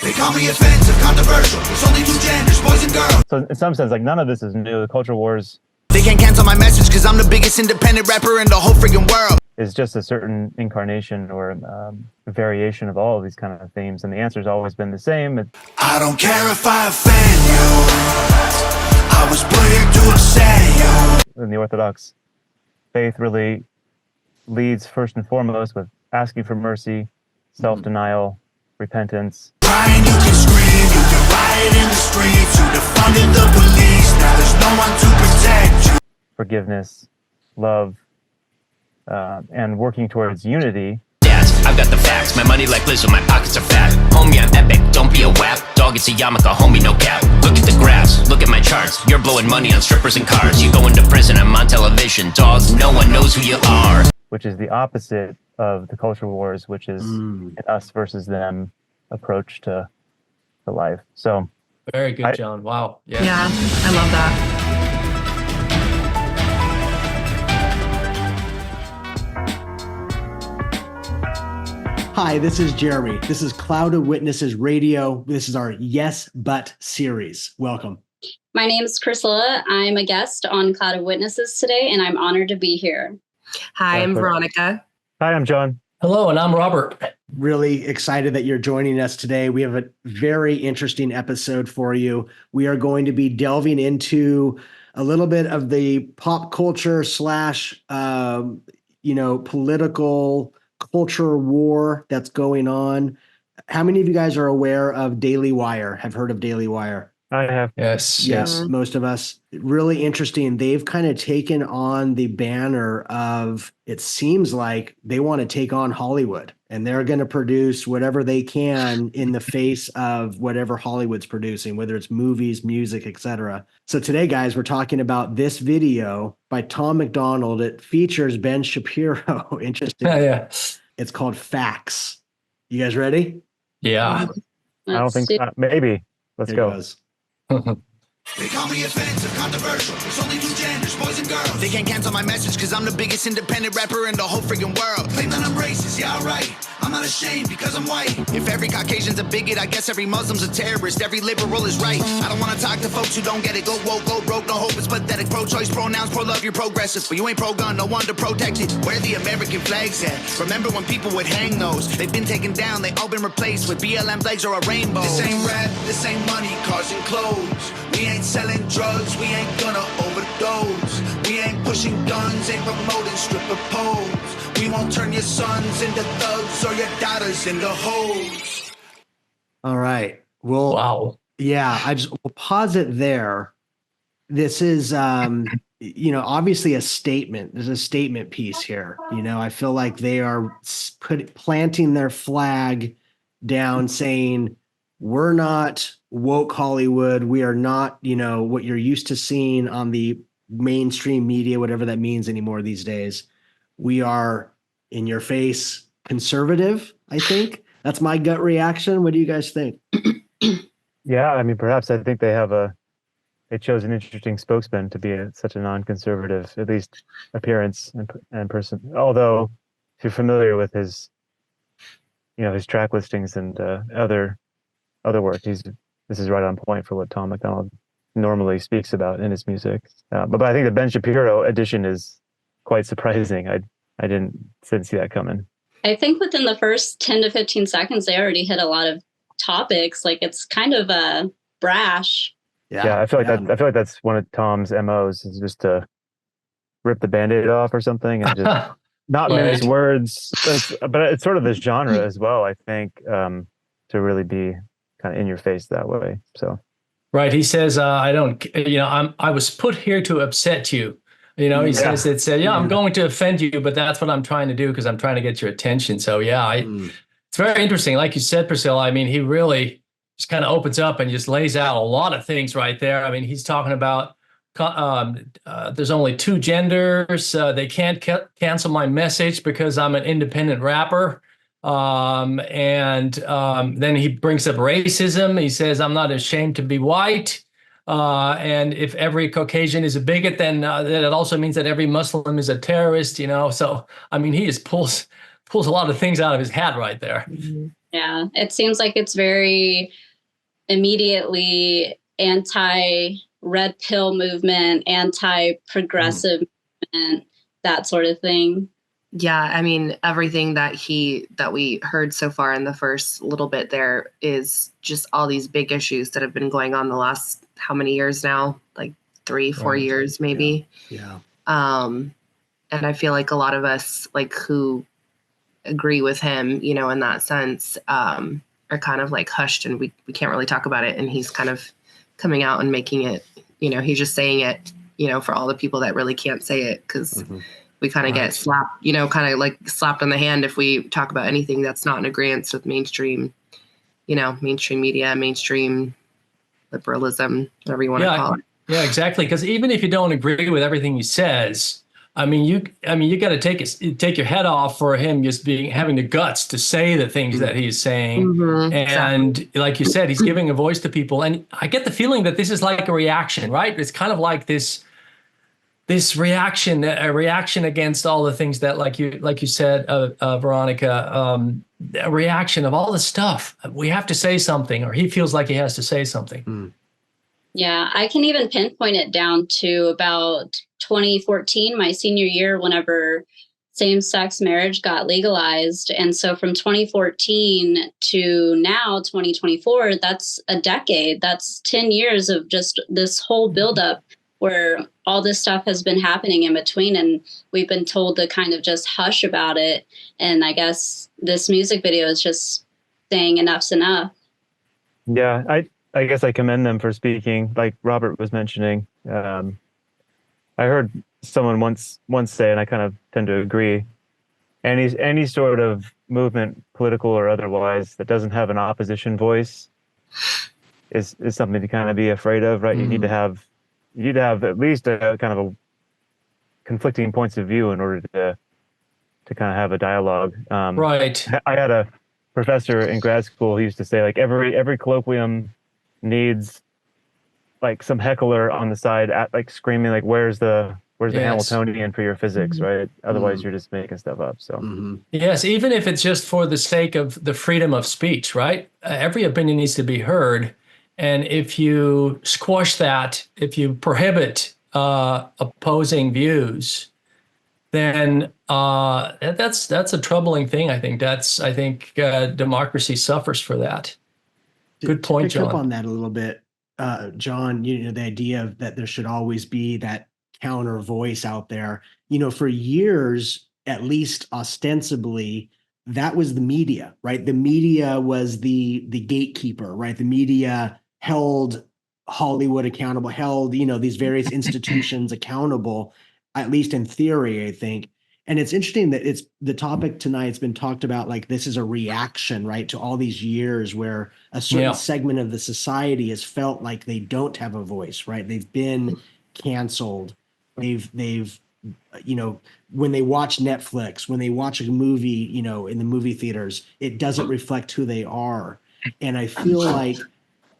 They call me offensive, controversial. There's only two genders, boys and girls. So in some sense, like none of this is new. The culture wars. They can't cancel my message because I'm the biggest independent rapper in the whole freaking world. Is just a certain incarnation or variation of all of these kind of themes, and the answer's always been the same. I don't care if I offend you. I was put here to upset you. In the Orthodox faith really leads first and foremost with asking for mercy, self-denial, repentance. Crying, you can scream, you can riot in the streets, you defunded the police, now there's no one to protect you. Forgiveness, love, and working towards unity. Dads, I've got the facts, my money like Lizzo, my pockets are fat. Homie, I'm epic, don't be a wap. Dog, it's a yarmulke, homie, no cap. Look at the graphs, look at my charts. You're blowing money on strippers and cars. You go into prison, I'm on television. Dog, no one knows who you are. Which is the opposite of the culture wars, which is an us versus them approach to life. So very good, John. Wow. Yeah, I love that. Hi, this is Jeremy. This is Cloud of Witnesses Radio. This is our Yes But series. Welcome. My name is Priscilla. I'm a guest on Cloud of Witnesses today, and I'm honored to be here. Hi, I'm Veronica. Hi, I'm John. Hello, and I'm Robert. Really excited that you're joining us today. We have a very interesting episode for you. We are going to be delving into a little bit of the pop culture / political culture war that's going on. How many of you guys are aware of Daily Wire? Have heard of Daily Wire? I have. Yes, most of us. Really interesting. They've kind of taken on the banner of, it seems like they want to take on Hollywood, and they're going to produce whatever they can in the face of whatever Hollywood's producing, whether it's movies, music, etc. So today, guys, we're talking about this video by Tom MacDonald. It features Ben Shapiro. Interesting. Yeah. It's called Facts. You guys ready? Yeah. I don't think maybe. Let's go. They call me offensive, controversial. There's only two genders, boys and girls. They can't cancel my message because I'm the biggest independent rapper in the whole freaking world. Claim that I'm racist, yeah, alright. I'm not ashamed because I'm white. If every Caucasian's a bigot, I guess every Muslim's a terrorist. Every liberal is right. I don't want to talk to folks who don't get it. Go woke, go broke, no hope, it's pathetic. Pro-choice, pronouns, pro-love, you're progressive. But you ain't pro-gun, no one to protect it. Where the American flags at? Remember when people would hang those? They've been taken down, they all been replaced with BLM flags or a rainbow. This ain't rap, this ain't money, cars and clothes. We ain't selling drugs, we ain't gonna overdose. We ain't pushing guns, ain't promoting stripper poles. We won't turn your sons into thugs or your daughters into hoes. All right. Well, wow. Yeah, we'll pause it there. This is, obviously a statement. There's a statement piece here. I feel like they are planting their flag down saying, we're not woke Hollywood. We are not, what you're used to seeing on the mainstream media, whatever that means anymore these days. We are in your face conservative, I think. That's my gut reaction. What do you guys think? Yeah, I mean, perhaps I think they chose an interesting spokesman to be such a non-conservative, at least appearance and person. Although, if you're familiar with his track listings and other work, this is right on point for what Tom MacDonald normally speaks about in his music. But I think the Ben Shapiro edition is quite surprising. I didn't see that coming. I think within the first 10 to 15 seconds, they already hit a lot of topics. Like, it's kind of brash. Yeah, I feel like that's one of Tom's MOs, is just to rip the Band-Aid off or something and just not mince words. But it's sort of this genre as well, I think, to really be kind of in your face that way. So right. He says, I was put here to upset you. He says it's, I'm going to offend you, but that's what I'm trying to do because I'm trying to get your attention. So it's very interesting. Like you said, Priscilla, I mean, he really just kind of opens up and just lays out a lot of things right there. I mean, he's talking about there's only two genders. They can't cancel my message because I'm an independent rapper. Then he brings up racism. He says, I'm not ashamed to be white. And if every Caucasian is a bigot, then it also means that every Muslim is a terrorist, So, I mean, he just pulls a lot of things out of his hat right there. Yeah, it seems like it's very immediately anti-red pill movement, anti-progressive movement, that sort of thing. Yeah, I mean, everything that we heard so far in the first little bit there is just all these big issues that have been going on the last how many years now? Like 3-4 years maybe. Yeah. And I feel like a lot of us like who agree with him, you know, in that sense, are kind of like hushed and we can't really talk about it. And he's kind of coming out and making it, you know, he's just saying it, you know, for all the people that really can't say it because we kind of get slapped, you know, kind of like slapped on the hand if we talk about anything that's not in agreement with mainstream, you know, mainstream media, mainstream liberalism, whatever you want to call it. Yeah, exactly. Because even if you don't agree with everything he says, I mean, you got to take your head off for him just having the guts to say the things that he's saying. And exactly. Like you said, he's giving a voice to people. And I get the feeling that this is like a reaction, right? It's kind of like this reaction, a reaction against all the things that, like you said, Veronica, a reaction of all the stuff. We have to say something, or he feels like he has to say something. Yeah, I can even pinpoint it down to about 2014, my senior year, whenever same-sex marriage got legalized. And so from 2014 to now, 2024, that's a decade. That's 10 years of just this whole buildup where all this stuff has been happening in between. And we've been told to kind of just hush about it. And I guess this music video is just saying enough's enough. Yeah, I guess I commend them for speaking, like Robert was mentioning. I heard someone once say, and I kind of tend to agree, any sort of movement, political or otherwise, that doesn't have an opposition voice is something to kind of be afraid of, right? You need to have at least a kind of a conflicting points of view in order to kind of have a dialogue. Right. I had a professor in grad school who used to say, like, every colloquium needs like some heckler on the side like screaming like where's the Hamiltonian for your physics, right? Otherwise you're just making stuff up. So yes, even if it's just for the sake of the freedom of speech, right? Every opinion needs to be heard, and if you squash that, if you prohibit opposing views, then that's a troubling thing. I think democracy suffers for that. Good point, John. Pick up John. on that a little bit, John. You know, the idea of that there should always be that counter voice out there. You know, for years, at least ostensibly, that was the media, right? The media was the gatekeeper, right? The media held Hollywood accountable, held, you know, these various institutions accountable, at least in theory, I think. And it's interesting that it's the topic tonight's been talked about, like this is a reaction, right, to all these years where a certain segment of the society has felt like they don't have a voice, right? They've been canceled. They've you know, when they watch Netflix, when they watch a movie, you know, in the movie theaters, it doesn't reflect who they are. And I feel like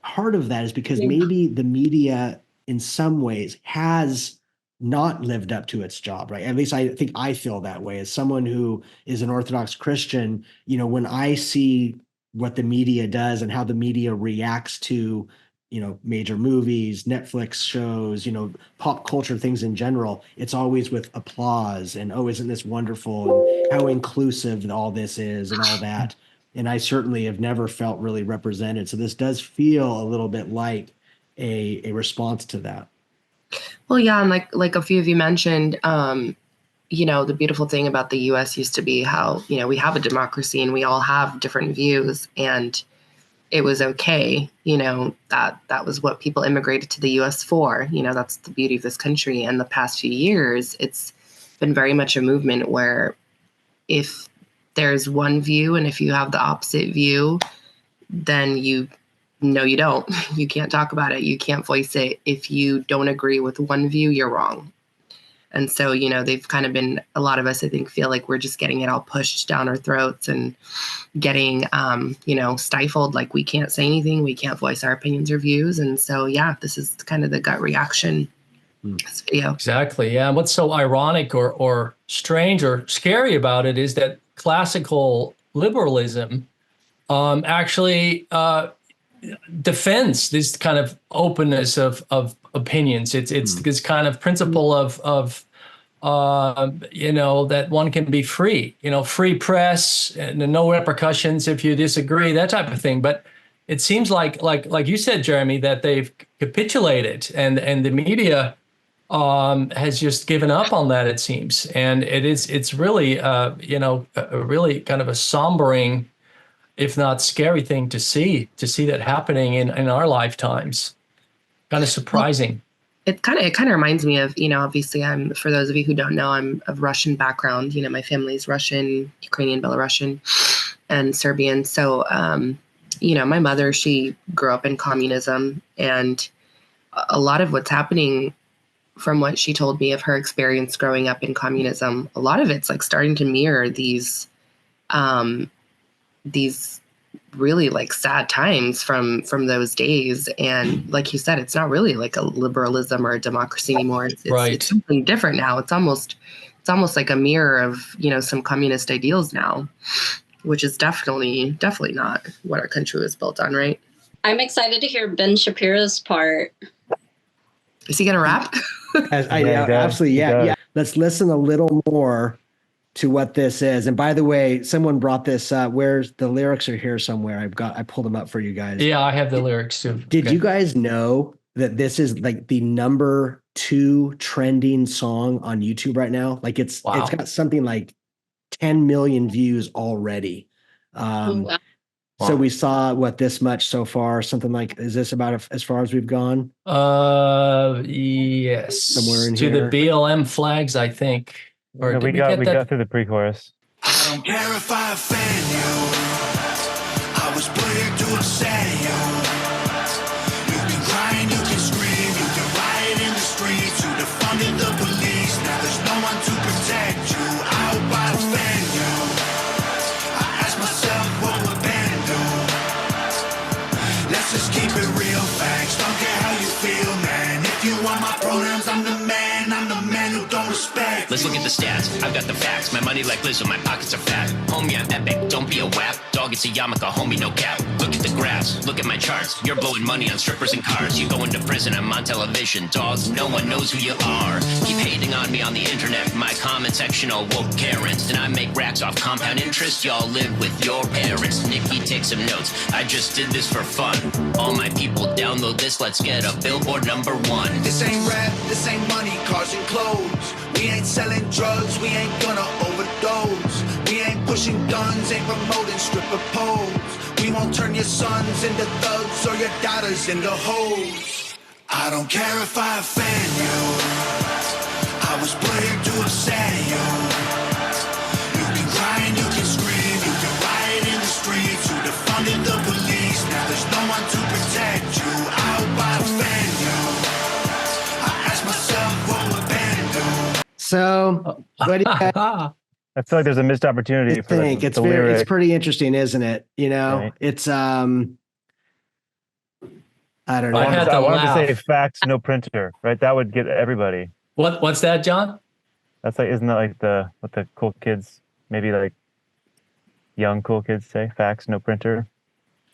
part of that is because maybe the media in some ways has not lived up to its job, right? At least I think I feel that way as someone who is an Orthodox Christian. You know, when I see what the media does and how the media reacts to, you know, major movies, Netflix shows, you know, pop culture things in general, it's always with applause and, oh, isn't this wonderful, and how inclusive all this is and all that. And I certainly have never felt really represented. So this does feel a little bit like a response to that. Well, yeah, and like a few of you mentioned, you know, the beautiful thing about the U.S. used to be how, you know, we have a democracy and we all have different views, and it was okay. You know, that was what people immigrated to the U.S. for. You know, that's the beauty of this country. And the past few years, it's been very much a movement where if there's one view and if you have the opposite view, then you don't. You can't talk about it. You can't voice it. If you don't agree with one view, you're wrong. And so, you know, they've kind of been, a lot of us, I think, feel like we're just getting it all pushed down our throats and getting, you know, stifled. Like we can't say anything. We can't voice our opinions or views. And so, yeah, this is kind of the gut reaction. This video. Exactly. Yeah. What's so ironic or strange or scary about it is that classical liberalism actually defends this kind of openness of opinions. It's this kind of principle of that one can be free, free press and no repercussions if you disagree, that type of thing. But it seems like you said, Jeremy, that they've capitulated and the media has just given up on that, it seems. And it's really, a really kind of a sombering, if not scary thing to see that happening in our lifetimes. Kind of surprising. It kind of reminds me of, obviously for those of you who don't know, I'm of Russian background. My family's Russian, Ukrainian, Belarusian, and Serbian. So, my mother, she grew up in communism, and a lot of what's happening, from what she told me of her experience growing up in communism, a lot of it's like starting to mirror these really like sad times from those days. And like you said, it's not really like a liberalism or a democracy anymore. It's something different now. It's almost like a mirror of, some communist ideals now, which is definitely not what our country was built on, right? I'm excited to hear Ben Shapiro's part. Is he going to rap? Absolutely. Yeah. Let's listen a little more to what this is. And by the way, someone brought this where's the lyrics are here somewhere. I pulled them up for you guys. Yeah, I have the lyrics too. Did you guys know that this is like the number 2 trending song on YouTube right now? Like it's got something like 10 million views already. Wow. So we saw this much so far, something like, is this about as far as we've gone? Yes. Somewhere in to here. the BLM flags, I think. Or we got through the pre-chorus. I don't care if I offend you. I was put here to upset you. You can cry and you can scream. You can riot in the streets. You defunded the police. Now there's no one to protect you. I hope I offend you. I ask myself, what would Ben do? Let's just keep it real, facts. Don't care how you feel, man. If you want my pronouns, I'm the man. I'm the man who don't respect. Let's look at the stats. I've got the facts. My money like Lizzo, my pockets are fat. Homie, I'm epic. Don't be a wap. Dog, it's a yarmulke. Homie, no cap. Look at the graphs. Look at my charts. You're blowing money on strippers and cars. You going to prison. I'm on television. Dogs, no one knows who you are. Keep hating on me on the internet. My comment section all woke Karens. And I make racks off compound interest. Y'all live with your parents. Nikki, take some notes. I just did this for fun. All my people download this. Let's get a billboard number 1. This ain't rap, this ain't money, cars and clothes. We ain't selling drugs, we ain't gonna overdose. We ain't pushing guns, ain't promoting stripper poles. We won't turn your sons into thugs or your daughters into hoes. I don't care if I offend you. I was put here to upset you. You can cry and you can scream. You can riot in the streets. You defunded the police. Now there's no one to protect you. I hope I offend you. I ask myself, what would Ben do? So what do you guys I feel like there's a missed opportunity for think? It's pretty interesting, isn't it? Right. It's I don't know. I wanted to say facts, no printer, right? That would get everybody. What's that, John? That's like, isn't that like what the cool kids, maybe like young cool kids say? Facts, no printer.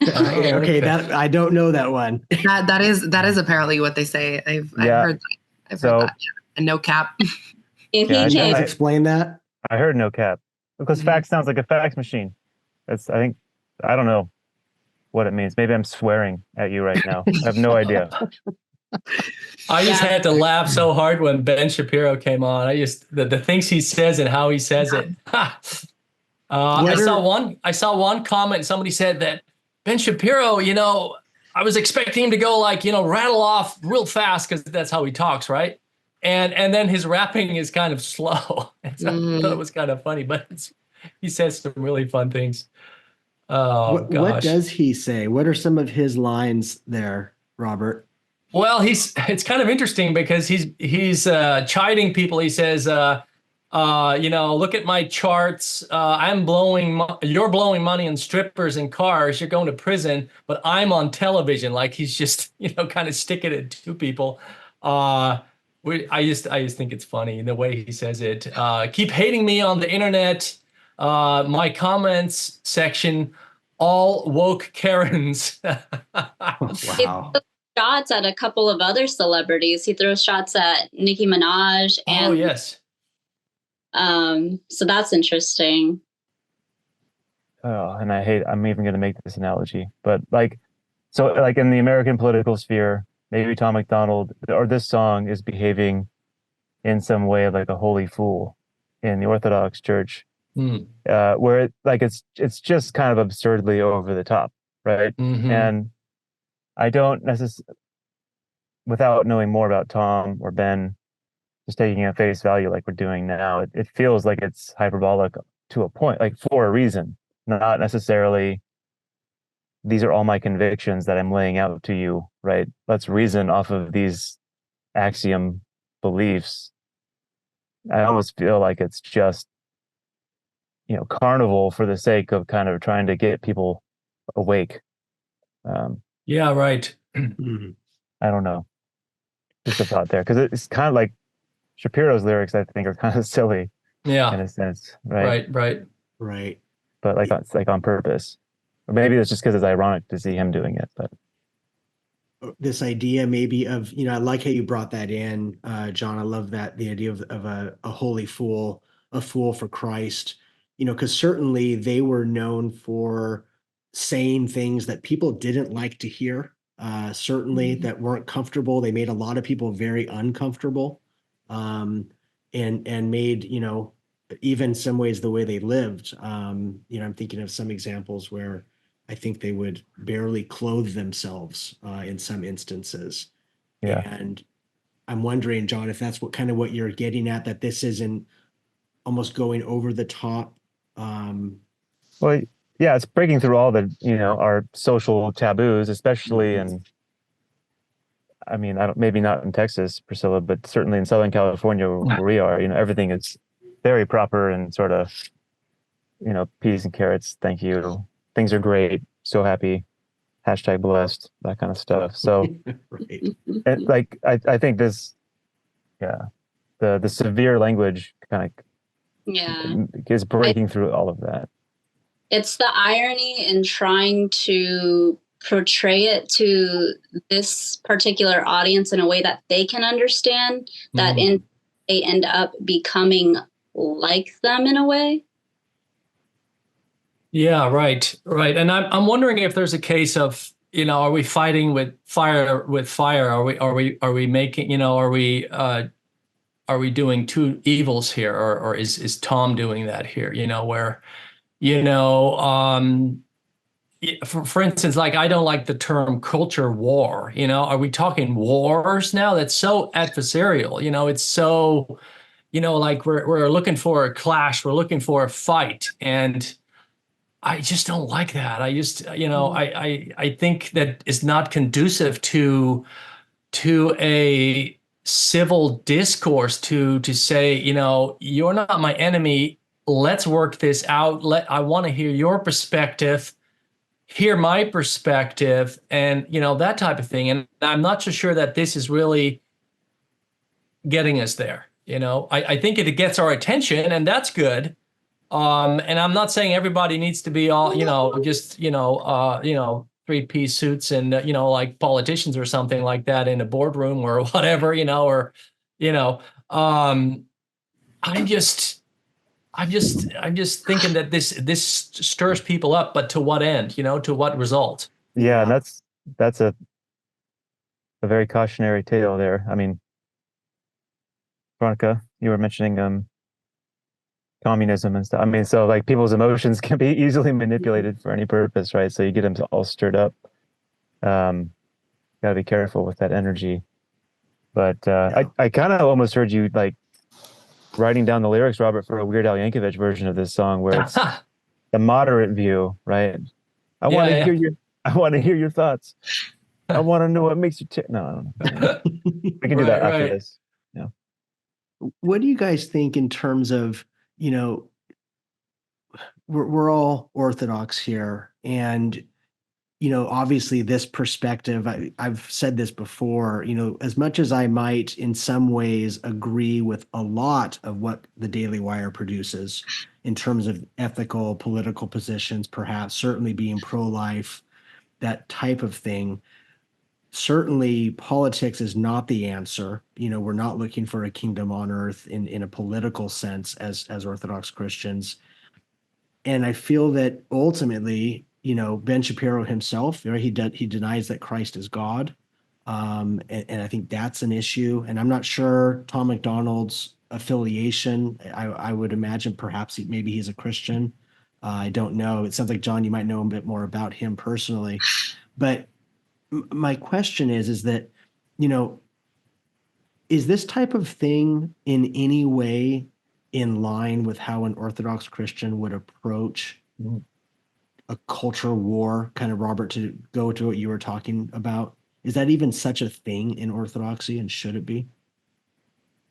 Okay, that I don't know that one. That is apparently what they say. I've heard that. I've heard that. Yeah. And no cap. If Yeah, he Can you can, guys explain that? I heard no cap because fax sounds like a fax machine. I don't know what it means. Maybe I'm swearing at you right now. I have no idea. I just had to laugh so hard when Ben Shapiro came on. The things he says and how he says it. I saw one comment. Somebody said that Ben Shapiro, I was expecting him to go rattle off real fast because that's how he talks, right? And then his rapping is kind of slow. I thought it was kind of funny, but he says some really fun things. Oh, gosh. What does he say? What are some of his lines there, Robert? Well, it's kind of interesting because he's chiding people. He says, look at my charts. You're blowing money on strippers and cars. You're going to prison, but I'm on television. Like he's just, kind of sticking it to people. I just think it's funny in the way he says it. Keep hating me on the internet. My comments section all woke Karens. He Wow. throws shots at a couple of other celebrities. He throws shots at Nicki Minaj, and Oh, yes. so that's interesting. Oh, and I'm even going to make this analogy, but like, so like in the American political sphere, maybe Tom MacDonald or this song is behaving in some way like a holy fool in the Orthodox Church, Mm. where it's just kind of absurdly over the top, right? Mm-hmm. And I don't necessarily, without knowing more about Tom or Ben, just taking at face value like we're doing now, it feels like it's hyperbolic to a point, like for a reason, not necessarily these are all my convictions that I'm laying out to you, right? Let's reason off of these axiom beliefs. I almost feel like it's just, carnival for the sake of kind of trying to get people awake. Yeah, right. Mhm. I don't know. Just a thought there. Because it's kind of like Shapiro's lyrics, I think, are kind of silly in Yeah, a sense, right? right. Right. But like it's like on purpose. Or maybe it's just because it's ironic to see him doing it. But This idea maybe of, I like how you brought that in, John. I love that, the idea of a holy fool, a fool for Christ, because certainly they were known for saying things that people didn't like to hear, certainly that weren't comfortable. They made a lot of people very uncomfortable, and made, even some ways the way they lived. I'm thinking of some examples where I think they would barely clothe themselves in some instances. yeah. And I'm wondering, John, if that's what you're getting at, that this isn't almost going over the top. Well, yeah, it's breaking through all the, our social taboos, especially Mhm. in, I mean, I don't, maybe not in Texas, Priscilla, but certainly in Southern California where we are, everything is very proper and sort of, peas and carrots. Thank you. Things are great. So happy. Hashtag blessed, that kind of stuff. So, Right. and like, I think this, yeah, the severe language kind Yeah. of is breaking through all of that. It's the irony in trying to portray it to this particular audience in a way that they can understand, that they end up becoming like them in a way. Yeah, right. And I'm wondering if there's a case of, are we fighting with fire with fire? Are we making, are we doing two evils here, or is Tom doing that here? Where, for instance, like I don't like the term culture war. Are we talking wars now? That's so adversarial. It's so, like we're looking for a clash, we're looking for a fight, and I just don't like that. I just, I think that is not conducive to a civil discourse to say, you're not my enemy. Let's work this out. I want to hear your perspective, hear my perspective, and that type of thing. And I'm not so sure that this is really getting us there. I think it gets our attention, and that's good. And I'm not saying everybody needs to be all, just, three-piece suits and, like politicians or something like that in a boardroom or whatever, or, I'm just thinking that this stirs people up, but to what end, to what result? Yeah, and that's a very cautionary tale there. I mean, Veronica, you were mentioning communism and stuff. I mean, so like people's emotions can be easily manipulated for any purpose, right? So you get them all stirred up. Gotta be careful with that energy. But I kind of almost heard you like writing down the lyrics, Robert, for a Weird Al Yankovic version of this song, where it's the moderate view, right? I want to hear your thoughts. I want to know what makes you tick. No, I don't know. We can do that after this. Yeah. What do you guys think in terms of, we're all Orthodox here, and obviously this perspective, I've said this before, as much as I might in some ways agree with a lot of what the Daily Wire produces in terms of ethical, political positions, perhaps certainly being pro-life, that type of thing. Certainly politics is not the answer. We're not looking for a kingdom on earth in a political sense as Orthodox Christians. And I feel that ultimately, Ben Shapiro himself, he denies that Christ is God. And I think that's an issue. And I'm not sure Tom MacDonald's affiliation. I would imagine perhaps maybe he's a Christian. I don't know. It sounds like, John, you might know a bit more about him personally. But my question is that, is this type of thing in any way in line with how an Orthodox Christian would approach a culture war, kind of, Robert, to go to what you were talking about? Is that even such a thing in Orthodoxy, and should it be?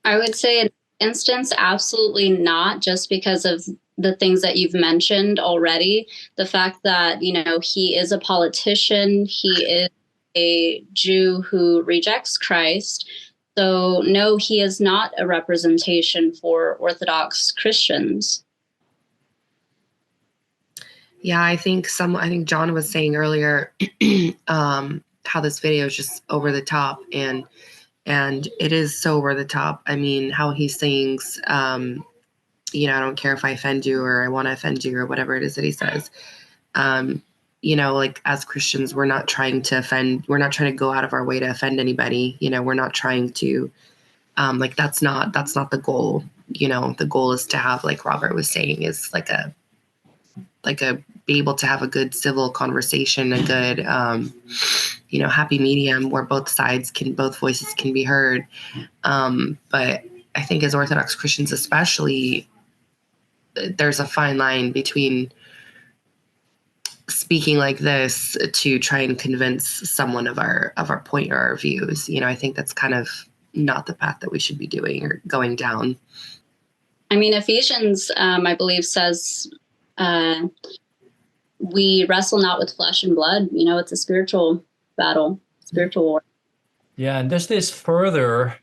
I would say in instance, absolutely not, just because of the things that you've mentioned already. The fact that, he is a politician, he is a Jew who rejects Christ. So no, he is not a representation for Orthodox Christians. Yeah, I think John was saying earlier how this video is just over the top, and it is so over the top. I mean, how he sings, I don't care if I offend you, or I want to offend you, or whatever it is that he says. Like, as Christians, we're not trying to offend. We're not trying to go out of our way to offend anybody. We're not trying to, that's not the goal. The goal is to have, like Robert was saying, is be able to have a good civil conversation, a good, happy medium where both voices can be heard. But I think as Orthodox Christians, especially, there's a fine line between speaking like this to try and convince someone of our point or our views. I think that's kind of not the path that we should be doing or going down. I mean, Ephesians, I believe, says we wrestle not with flesh and blood. It's a spiritual battle, spiritual war. Yeah, and there's this further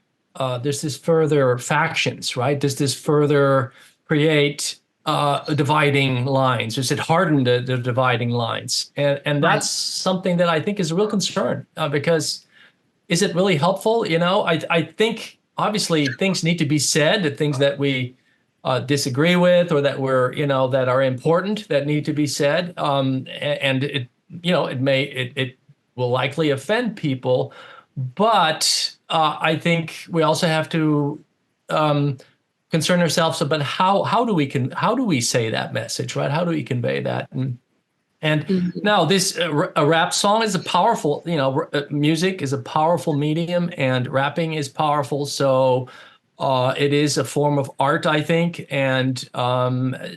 factions, right? Does this further create dividing lines? Does it harden the dividing lines? And that's something that I think is a real concern, because is it really helpful? I think obviously things need to be said, the things that we disagree with, or that that are important, that need to be said. And it will likely offend people, but I think we also have to concern ourselves about how do we say that message, right? How do we convey that? And now this a rap song is a powerful, music is a powerful medium, and rapping is powerful. So it is a form of art, I think, and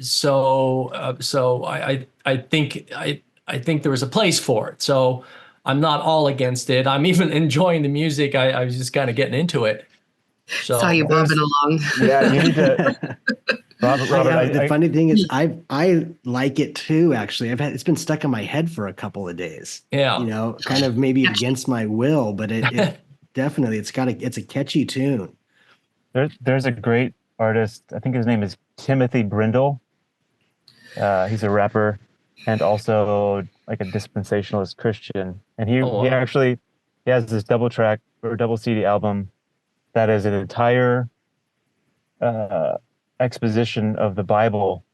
so I think there is a place for it. So I'm not all against it. I'm even enjoying the music. I was just kind of getting into it. So saw you bobbing along. Yeah, you need to. Robert, the funny thing is, I like it too. Actually, it's been stuck in my head for a couple of days. Yeah, kind of maybe against my will, but it definitely it's a catchy tune. There's a great artist. I think his name is Timothy Brindle. He's a rapper and also like a dispensationalist Christian, and he has this double track or double CD album that is an entire exposition of the Bible.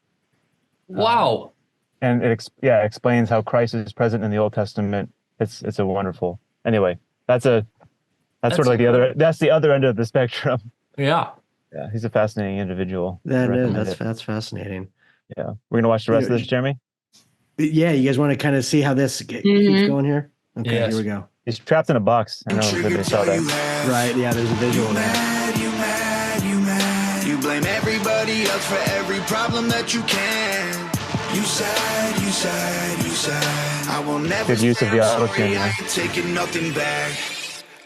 Wow. And it explains how Christ is present in the Old Testament. It's a wonderful. Anyway, that's sort of like the other end of the spectrum. Yeah. Yeah, he's a fascinating individual. That's fascinating. Yeah. We're gonna watch the rest of this, Jeremy? Yeah, you guys want to kind of see how this keeps going here? Okay, yes. Here we go. He's trapped in a box. I know that they saw that. Right, yeah, there's a visual there. You blame everybody else for every problem that you can. You said, I will never. Good use of the auto-tune. I ain't taking nothing back.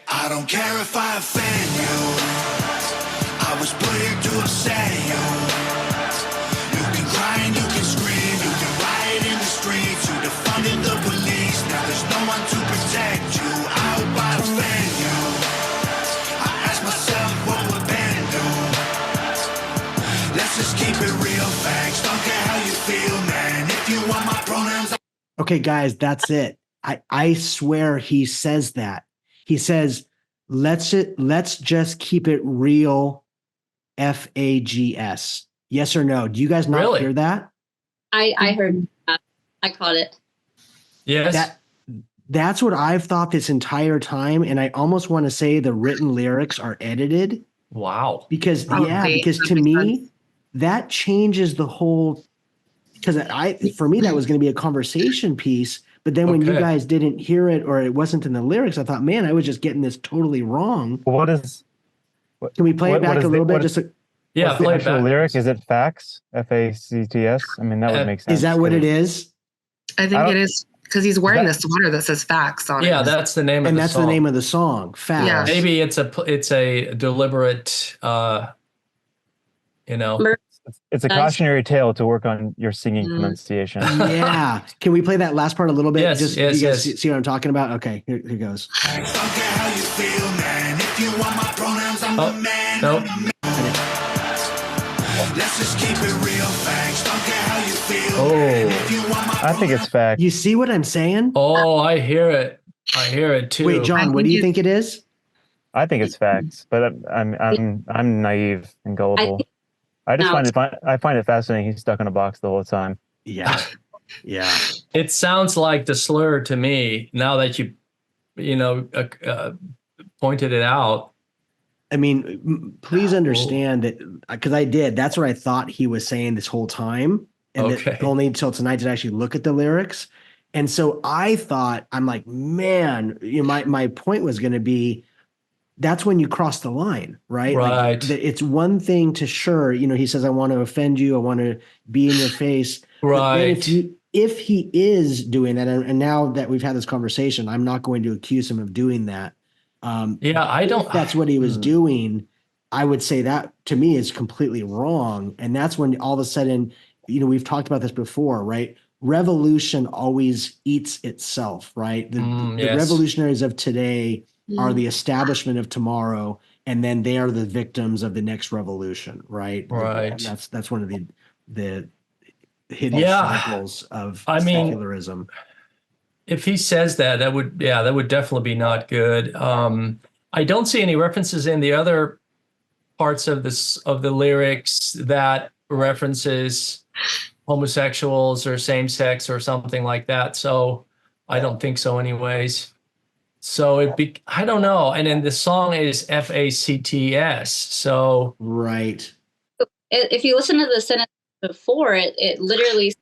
I don't care if I offend you. I was put here to upset you. You can cry and you can scream. You can riot in the streets. You defunded the police. Now there's protect you. I hope I offend you. I ask myself what would Ben do. Let's just keep it real, facts. Don't care how you feel, man. If you want my pronouns, Okay, guys, that's it. I swear he says that. He says, let's just keep it real, FAGS. Yes or no? Do you guys not Really? hear that? I heard that. I caught it. Yes. That's what I've thought this entire time, and I almost want to say the written lyrics are edited Wow. because Probably. because That to makes me sense. that changes the whole. Because for me that was going to be a conversation piece, but then when you Okay. guys didn't hear it or it wasn't in the lyrics, I thought, man, I was just getting this totally wrong. Well, what is? What, Can we play it what back is a little the, bit? what is, Just Yeah, what's the play it actual back. lyric? Is it facts? FACTS? I mean, that would make sense. is that what it is? I think don't- it is because he's wearing that- the sweater that says facts on it. Yeah, that's the name of And the that's song. the name of the song. Facts. Yeah. Maybe it's a deliberate, It's a Nice. cautionary tale to work on your singing Mm. pronunciation. Yeah. Can we play that last part a little bit? Yes, Just yes, you guys yes. see what I'm talking about? Okay, here goes. don't care how you feel, man. If you want my pronouns, I'm Oh, the man. nope. Let's just keep it real, facts. Don't care how you feel, Oh. man. If you want my I think it's fact. You see what I'm saying? Oh, I hear it. I hear it too. Wait, John, I what do think you think it is? I think it's facts, but I'm naive and gullible. I just No. find it fascinating. He's stuck in a box the whole time. Yeah. Yeah. It sounds like the slur to me now that you pointed it out. I mean, please understand that because I did. That's what I thought he was saying this whole time, and Okay. that only until tonight did I actually look at the lyrics. And so I thought, I'm like, man, my point was going to be, that's when you cross the line, right? Right. Like, it's one thing to he says, I want to offend you, I want to be in your face. But then Right. if he is doing that, and now that we've had this conversation, I'm not going to accuse him of doing that. Yeah, I don't. If that's what he was doing, I would say that to me is completely wrong. And that's when all of a sudden, we've talked about this before, right? Revolution always eats itself, right? The Yes. revolutionaries of today are Mm. the establishment of tomorrow, and then they are the victims of the next revolution, right? Right. That's one of the hidden Yeah. cycles of I mean, secularism. If he says that would definitely be not good. I don't see any references in the other parts of the lyrics that references homosexuals or same sex or something like that. So I don't think so anyways. So I don't know. And then the song is FACTS. So Right. If you listen to the sentence before, it literally,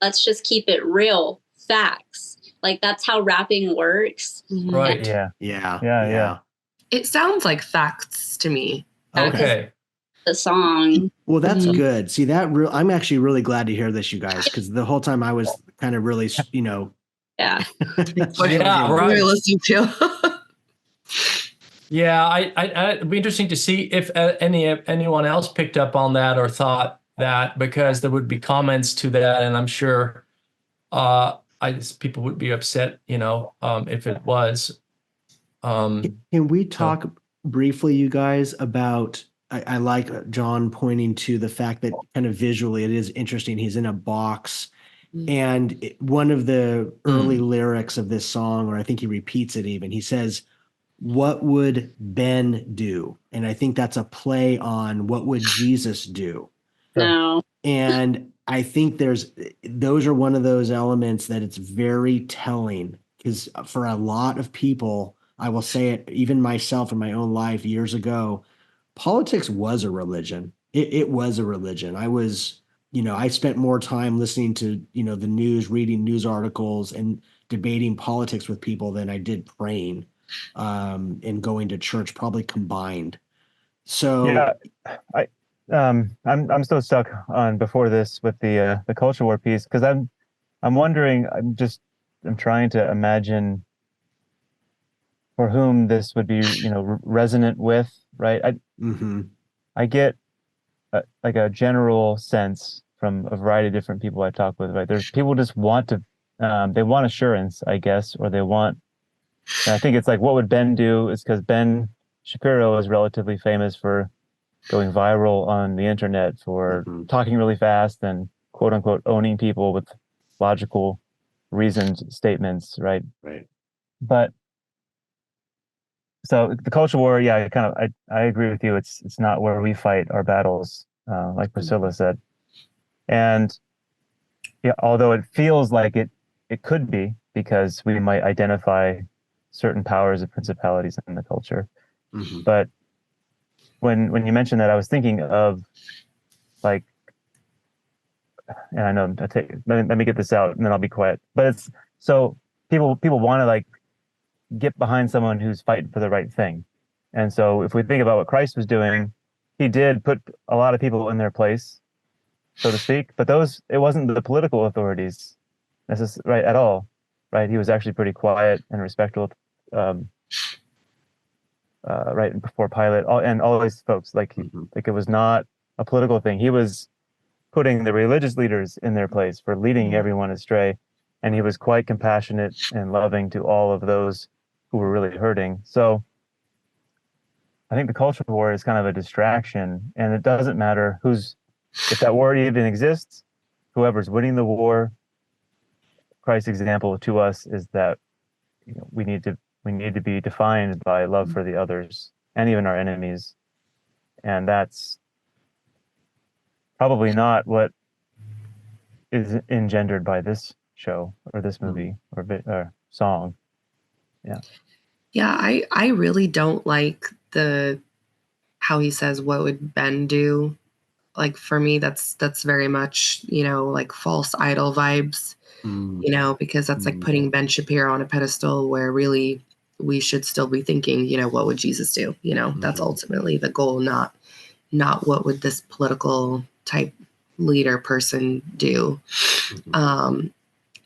let's just keep it real, facts. Like that's how rapping works. Mhm. right. Yeah. Yeah. It sounds like facts to me. Okay. The song. Well, that's Mhm. good. See I'm actually really glad to hear this, you guys, because the whole time I was kind of really, Yeah. Yeah, right. We're listening to. Yeah, it'd be interesting to see if anyone else picked up on that or thought that, because there would be comments to that, and I'm sure people would be upset, if it was. Can we talk briefly, you guys, about I like John pointing to the fact that kind of visually it is interesting. He's in a box. And one of the early lyrics of this song, or I think he repeats it even, he says, "What would Ben do?" And I think that's a play on what would Jesus do. No. And I think those are one of those elements that it's very telling, because for a lot of people, I will say it, even myself in my own life years ago, politics was a religion. It was a religion. I spent more time listening to, the news, reading news articles and debating politics with people than I did praying and going to church, probably combined. So yeah, I'm still stuck on before this with the culture war piece, because I'm wondering, I'm trying to imagine for whom this would be resonant with, right? I get like a general sense from a variety of different people I talk with, right? There's people just want to they want assurance, I guess, or they want And I think it's like, what would Ben do? Is because Ben Shapiro is relatively famous for going viral on the internet for talking really fast and quote unquote owning people with logical, reasoned statements, right? Right. But so the culture war, yeah, I agree with you. It's not where we fight our battles, like Priscilla said, and yeah, although it feels like it could be because we might identify certain powers and principalities in the culture, but when you mentioned that, I was thinking of like, and I know let me get this out and then I'll be quiet. But it's so people want to like get behind someone who's fighting for the right thing. And so if we think about what Christ was doing, he did put a lot of people in their place, so to speak, but it wasn't the political authorities right at all, right? He was actually pretty quiet and respectful, right before Pilate, and all these folks, like it was not a political thing. He was putting the religious leaders in their place for leading everyone astray, and he was quite compassionate and loving to all of those who were really hurting. So I think the cultural war is kind of a distraction, and it doesn't matter if that war even exists, whoever's winning the war. Christ's example to us is that we need to be defined by love for the others and even our enemies, and that's probably not what is engendered by this show or this movie or song. Yeah, I really don't like how he says, what would Ben do? Like, for me, that's very much, like false idol vibes, because that's like putting Ben Shapiro on a pedestal where really we should still be thinking, what would Jesus do? That's ultimately the goal, not what would this political type leader person do.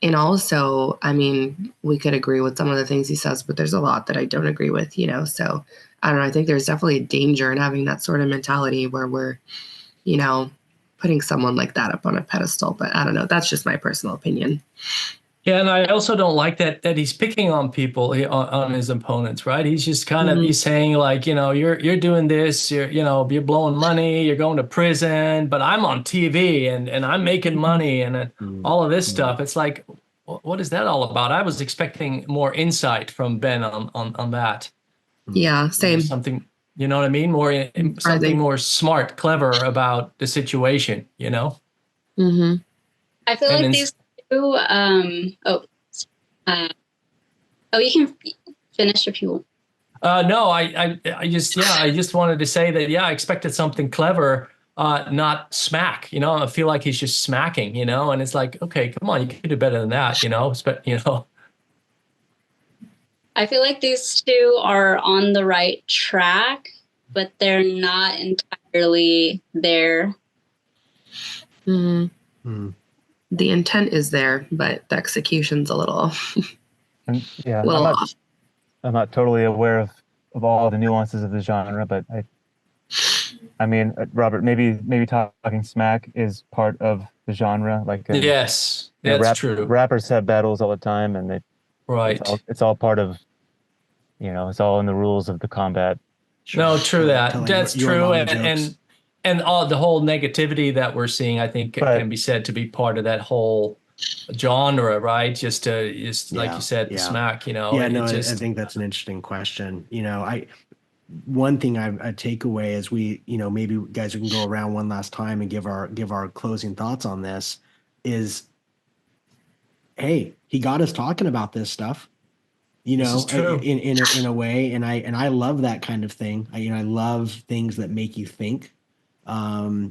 And also, I mean, we could agree with some of the things he says, but there's a lot that I don't agree with, so I don't know. I think there's definitely a danger in having that sort of mentality where we're, putting someone like that up on a pedestal. But I don't know. That's just my personal opinion. Yeah, and I also don't like that he's picking on people, on his opponents, right? He's just kind of he's saying like, you're doing this, you're blowing money, you're going to prison, but I'm on TV and I'm making money and all of this stuff. It's like, what is that all about? I was expecting more insight from Ben on that. Yeah, same. Something, you know what I mean? Something more smart, clever about the situation, Mm-hmm. I feel like these two, you can finish if you want. No, I just wanted to say that, I expected something clever, not smack, I feel like he's just smacking, and it's like, okay, come on, you can do better than that, I feel like these two are on the right track, but they're not entirely there. The intent is there, but the execution's a little, off. I'm not totally aware of all the nuances of the genre, but I mean, Robert, maybe talking smack is part of the genre. Like, yes, that's true. Rappers have battles all the time, and it's all part of, it's all in the rules of the combat. No, true that's true, and all the whole negativity that we're seeing, I think, can be said to be part of that whole genre, right? Just like you said, the smack. I think that's an interesting question. One thing I take away as we, maybe guys, we can go around one last time and give our closing thoughts on this is, hey, he got us talking about this stuff. In a way, and I love that kind of thing. I love things that make you think. I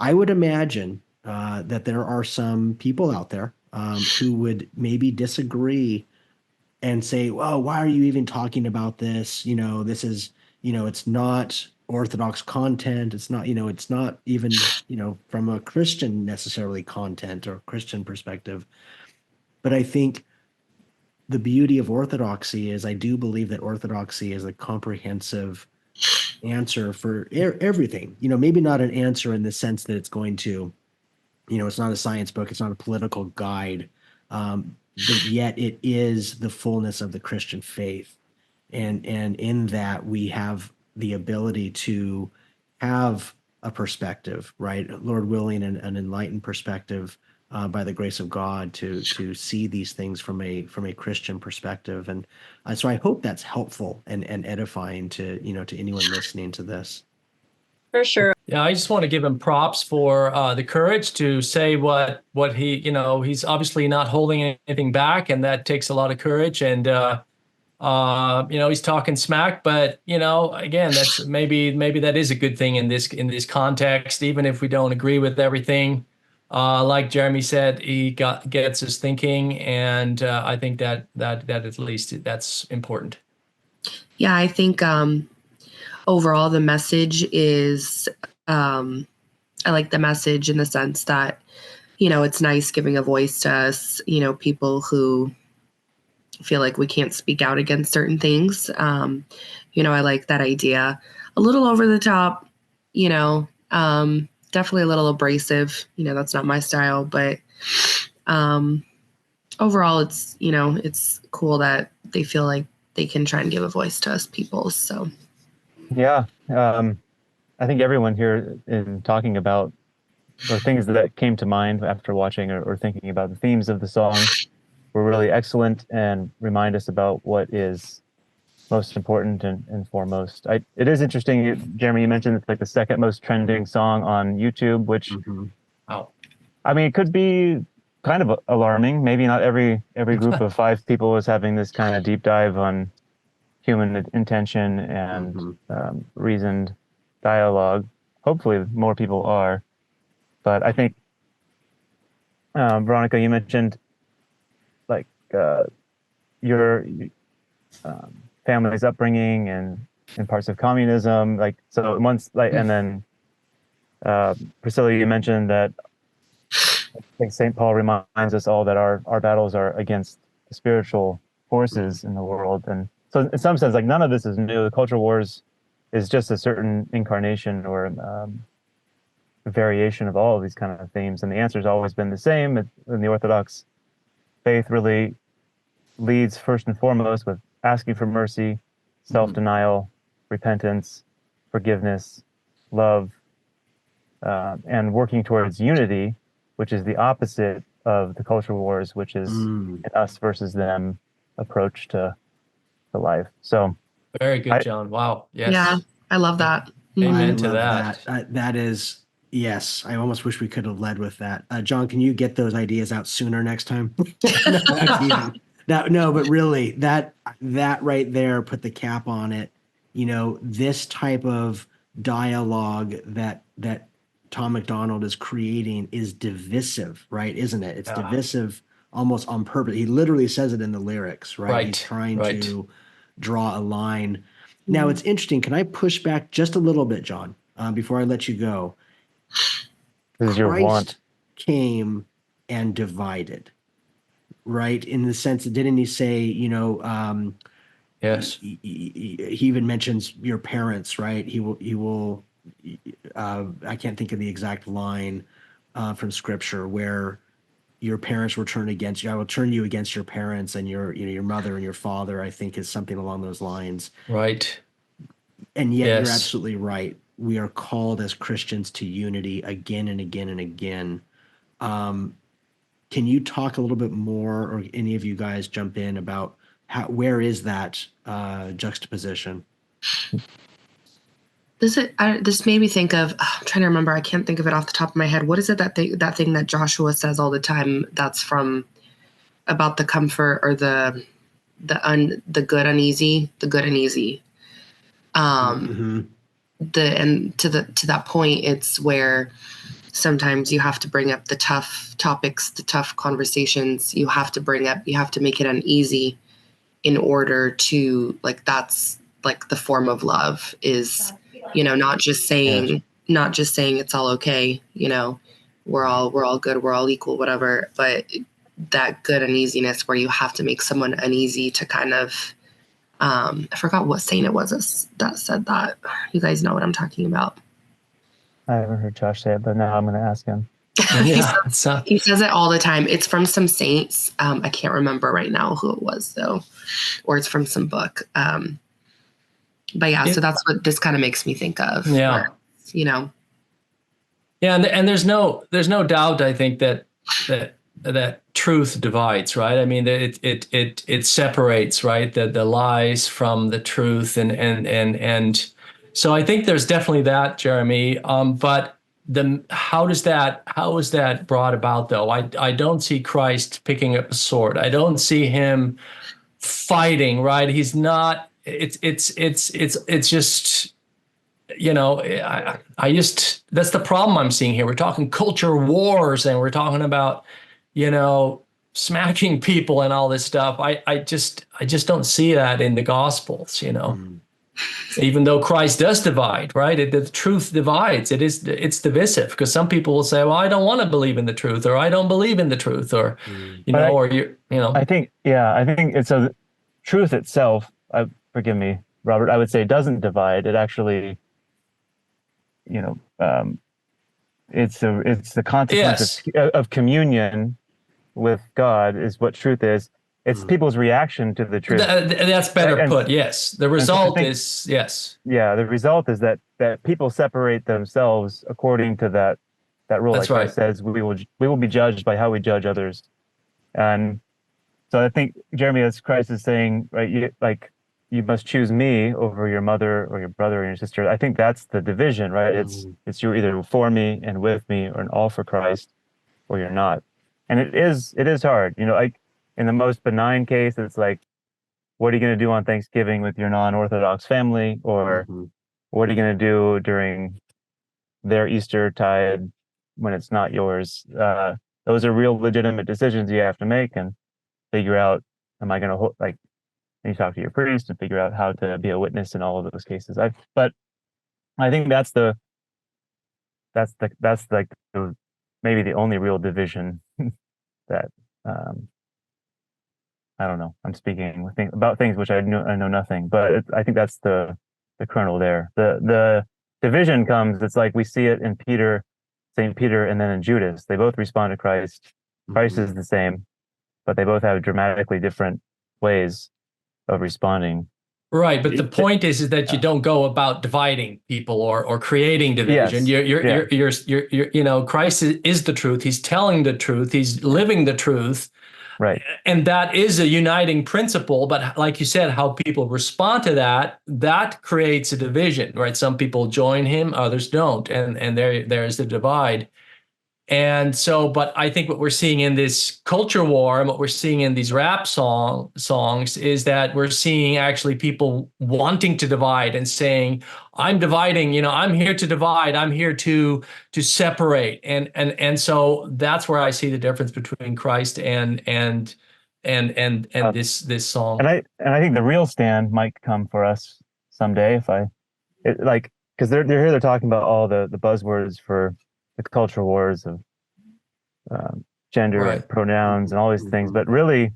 would imagine that there are some people out there who would maybe disagree and say, well, why are you even talking about this? This is, it's not Orthodox content. It's not, it's not even, from a Christian necessarily content or Christian perspective. But I think the beauty of Orthodoxy is I do believe that Orthodoxy is a comprehensive answer for everything. Maybe not an answer in the sense that it's going to, it's not a science book, it's not a political guide, but yet it is the fullness of the Christian faith. And in that we have the ability to have a perspective, right? Lord willing, an enlightened perspective by the grace of God to see these things from a Christian perspective. And so I hope that's helpful and edifying to, to anyone listening to this. For sure. Yeah, I just want to give him props for the courage to say what he, he's obviously not holding anything back, and that takes a lot of courage. And he's talking smack, but again, that's maybe that is a good thing in this context, even if we don't agree with everything. Like Jeremy said, he gets us thinking, and I think that at least that's important. Yeah, I think overall the message is I like the message in the sense that it's nice giving a voice to us, people who feel like we can't speak out against certain things. I like that idea. A little over the top, definitely a little abrasive. That's not my style, but overall, it's it's cool that they feel like they can try and give a voice to us people. So yeah, I think everyone here in talking about or things that came to mind after watching or thinking about the themes of the song were really excellent and remind us about what is most important and foremost. It is interesting, Jeremy, you mentioned it's like the second most trending song on YouTube, which, Wow. I mean, it could be kind of alarming. Maybe not every group of 5 people is having this kind of deep dive on human intention and reasoned dialogue. Hopefully more people are. But I think, Veronica, you mentioned like your family's upbringing and parts of communism, like so once like, and then Priscilla, you mentioned that I think St. Paul reminds us all that our battles are against the spiritual forces in the world, and so in some sense, like none of this is new. The culture wars is just a certain incarnation or variation of all of these kind of themes, and the answer's always been the same. In the Orthodox faith, really leads first and foremost with asking for mercy, self-denial, repentance, forgiveness, love, and working towards unity, which is the opposite of the culture wars, which is an us versus them approach to life. So very good, John. Wow. Yes. Yeah, I love that. Amen I to love that. That is, yes. I almost wish we could have led with that. John, can you get those ideas out sooner next time? No, but really, that right there put the cap on it. This type of dialogue that Tom MacDonald is creating is divisive, right? Isn't it? It's divisive almost on purpose. He literally says it in the lyrics, right? He's trying to draw a line. Now, it's interesting. Can I push back just a little bit, John, before I let you go? This is your want. Came and divided, right? In the sense that, didn't he say, yes. He even mentions your parents, right? He will, I can't think of the exact line from scripture where your parents will turn against you. I will turn you against your parents, and your mother and your father, I think, is something along those lines. Right. And yet you're absolutely right. We are called as Christians to unity again and again and again. Can you talk a little bit more, or any of you guys jump in about where is that juxtaposition? This made me think of, I'm trying to remember, I can't think of it off the top of my head. What is it that thing that Joshua says all the time that's from about the comfort or the good uneasy, the good and easy. And to that point, it's where sometimes you have to bring up the tough topics, the tough conversations. You have to make it uneasy in order to, like, that's like the form of love is, not just saying it's all okay, we're all good, we're all equal, whatever, but that good uneasiness where you have to make someone uneasy to kind of, I forgot what saint it was that said that. You guys know what I'm talking about. I haven't heard Josh say it, but now I'm going to ask him. He says it all the time. It's from some saints. I can't remember right now who it was though, or it's from some book. But yeah, so that's what this kind of makes me think of. Yeah. Where, you know. Yeah, and there's no doubt, I think, that truth divides, right? I mean, it separates, right, the lies from the truth, and so I think there's definitely that, Jeremy. But how is that brought about though? I don't see Christ picking up a sword. I don't see him fighting, right? He's not. It's just, you know, I just, that's the problem I'm seeing here. We're talking culture wars and we're talking about, you know, smacking people and all this stuff. I just don't see that in the Gospels, you know. Even though Christ does divide, right? The truth divides. It's divisive, because some people will say, well, I don't want to believe in the truth, or I don't believe in the truth, or, you know, or you know. I think it's a truth itself. Forgive me, Robert. I would say it doesn't divide. It actually, you know, it's the consequence of communion with God is what truth is. It's people's reaction to the truth. That's better put. Yes, the result is yes. Yeah, the result is that people separate themselves according to that rule. That's like right. It says we will be judged by how we judge others, and so I think, Jeremy, as Christ is saying, right, you must choose me over your mother or your brother or your sister. I think that's the division, right? It's you're either for me and with me, or an all for Christ, or you're not. And it is hard, you know. Like in the most benign case, it's like, what are you going to do on Thanksgiving with your non-Orthodox family, or what are you going to do during their Easter tide when it's not yours? Those are real legitimate decisions you have to make and figure out, am I going to like? And you talk to your priest and figure out how to be a witness in all of those cases. But I think that's like maybe the only real division that I don't know. I'm speaking about things which I know nothing, but I think that's the kernel there. The division comes. It's like we see it in Saint Peter, and then in Judas. They both respond to Christ. Christ is the same, but they both have dramatically different ways of responding. Right, but the point is that you don't go about dividing people or creating division. You're you know, Christ is the truth. He's telling the truth. He's living the truth. Right. And that is a uniting principle. But like you said, how people respond to that creates a division, right? Some people join him, others don't, and there's the divide. And so, but I think what we're seeing in this culture war and what we're seeing in these rap songs is that we're seeing actually people wanting to divide and saying, I'm dividing, you know, I'm here to divide, I'm here to separate. And so that's where I see the difference between Christ and this song. And I think the real stand might come for us someday because they're talking about all the buzzwords for the culture wars of gender and pronouns and all these things, but really,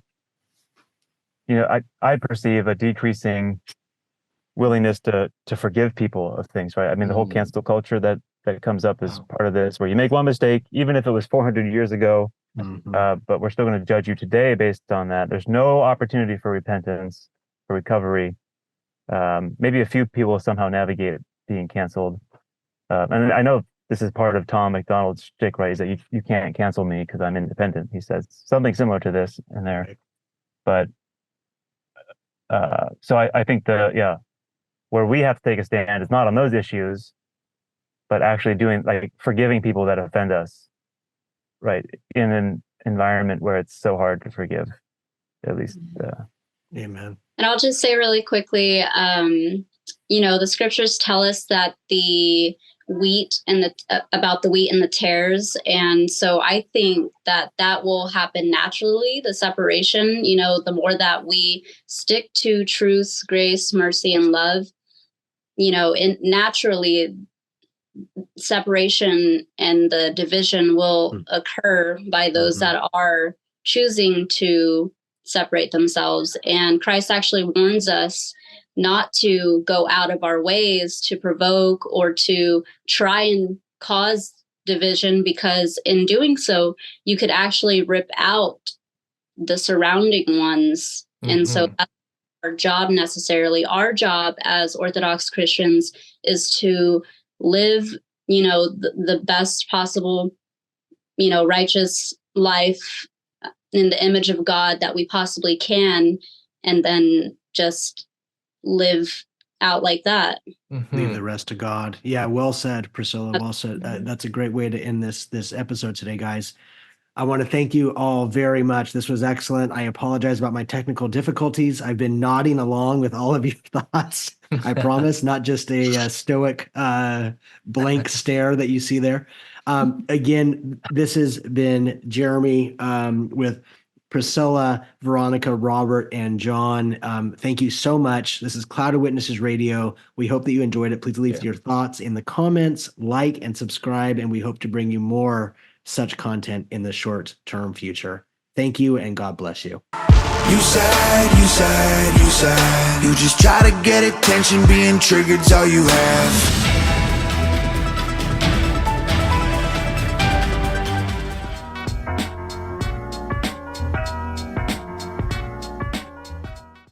you know, I perceive a decreasing willingness to forgive people of things, right? I mean, the whole cancel culture that comes up is part of this, where you make one mistake, even if it was 400 years ago, but we're still going to judge you today based on that. There's no opportunity for repentance, for recovery. Maybe a few people somehow navigate being canceled, and I know this is part of Tom MacDonald's shtick, right? Is that you can't cancel me because I'm independent. He says something similar to this in there. But so I think where we have to take a stand is not on those issues, but actually doing, like, forgiving people that offend us, right? In an environment where it's so hard to forgive, at least. Amen. And I'll just say really quickly, you know, the scriptures tell us that the wheat and about the wheat and the tares. And so I think that will happen naturally, the separation, you know, the more that we stick to truth, grace, mercy, and love, you know, naturally separation and the division will occur by those that are choosing to separate themselves. And Christ actually warns us not to go out of our ways to provoke or to try and cause division, because in doing so, you could actually rip out the surrounding ones. And so that's our job necessarily. Our job as Orthodox Christians is to live, the best possible, righteous life in the image of God that we possibly can, and then just live out like that. Leave the rest to God. Yeah, well said, Priscilla. Well said. That's a great way to end this episode today, guys. I want to thank you all very much. This was excellent. I apologize about my technical difficulties. I've been nodding along with all of your thoughts. I promise, not just a stoic blank stare that you see there. Again, this has been Jeremy with Priscilla, Veronica, Robert, and John. Thank you so much. This is Cloud of Witnesses Radio. We hope that you enjoyed it. Please leave your thoughts in the comments, like and subscribe, and we hope to bring you more such content in the short-term future. Thank you, and God bless you. You said, you just try to get attention, being triggered's all you have.